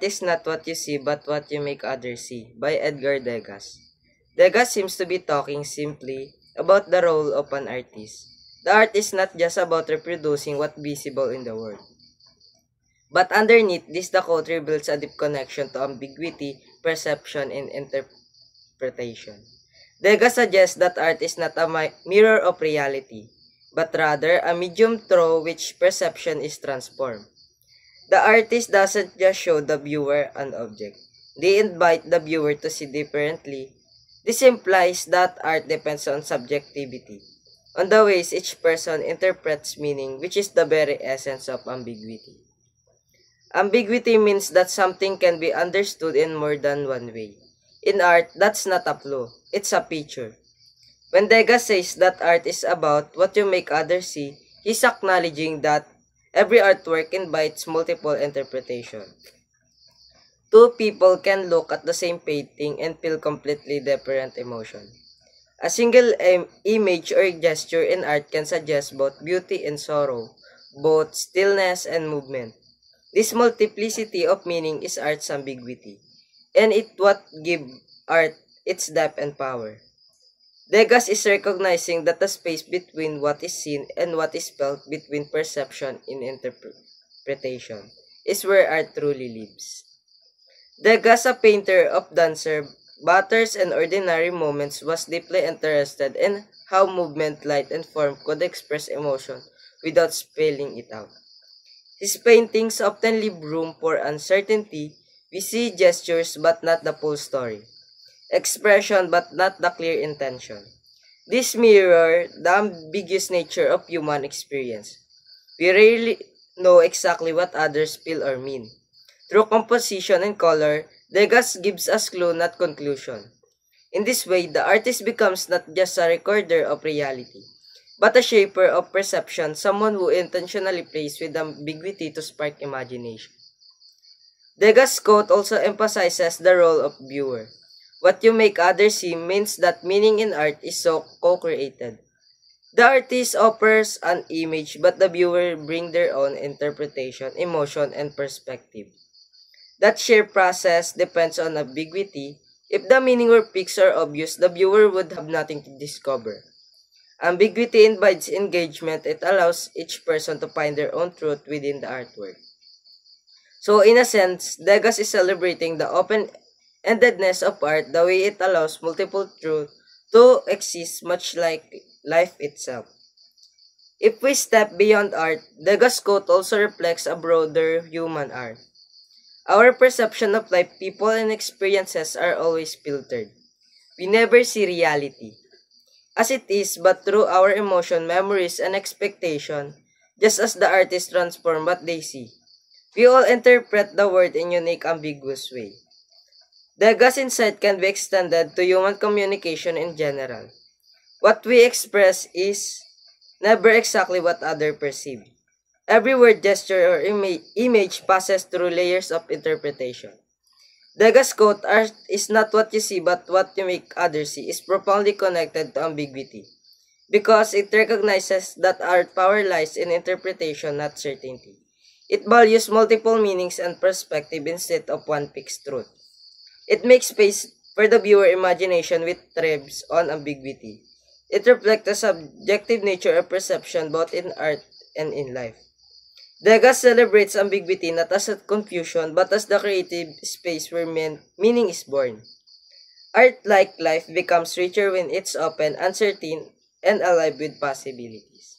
Art is not what you see but what you make others see by Edgar Degas. Degas seems to be talking simply about the role of an artist. The art is not just about reproducing what's visible in the world. But underneath this, the quote reveals a deep connection to ambiguity, perception, and interpretation. Degas suggests that art is not a mirror of reality, but rather a medium through which perception is transformed. The artist doesn't just show the viewer an object. They invite the viewer to see differently. This implies that art depends on subjectivity, on the ways each person interprets meaning, which is the very essence of ambiguity. Ambiguity means that something can be understood in more than one way. In art, that's not a flaw, it's a feature. When Degas says that art is about what you make others see, he's acknowledging that every artwork invites multiple interpretations. Two people can look at the same painting and feel completely different emotion. A single image or gesture in art can suggest both beauty and sorrow, both stillness and movement. This multiplicity of meaning is art's ambiguity, and it's what gives art its depth and power. Degas is recognizing that the space between what is seen and what is felt, between perception and interpretation, is where art truly lives. Degas, a painter of dancer, batters, and ordinary moments, was deeply interested in how movement, light, and form could express emotion without spelling it out. His paintings often leave room for uncertainty. We see gestures but not the full story, expression but not the clear intention. This mirrors the ambiguous nature of human experience. We rarely know exactly what others feel or mean. Through composition and color, Degas gives us clue, not conclusion. In this way, the artist becomes not just a recorder of reality, but a shaper of perception, someone who intentionally plays with ambiguity to spark imagination. Degas' quote also emphasizes the role of viewer. What you make others see means that meaning in art is so co-created. The artist offers an image, but the viewer brings their own interpretation, emotion, and perspective. That shared process depends on ambiguity. If the meaning were fixed or obvious, the viewer would have nothing to discover. Ambiguity invites engagement. It allows each person to find their own truth within the artwork. So in a sense, Degas is celebrating the open-endedness of art, the way it allows multiple truths to exist, much like life itself. If we step beyond art, Degas' quote also reflects a broader human art. Our perception of life, people, and experiences are always filtered. We never see reality as it is, but through our emotion, memories, and expectation, just as the artists transform what they see. We all interpret the world in unique, ambiguous way. Degas' insight can be extended to human communication in general. What we express is never exactly what others perceive. Every word, gesture, or image passes through layers of interpretation. Degas' quote, "Art is not what you see but what you make others see," is profoundly connected to ambiguity, because it recognizes that art power lies in interpretation, not certainty. It values multiple meanings and perspective instead of one fixed truth. It makes space for the viewer imagination which thrives on ambiguity. It reflects the subjective nature of perception both in art and in life. Degas celebrates ambiguity not as a confusion but as the creative space where meaning is born. Art, like life, becomes richer when it's open, uncertain, and alive with possibilities.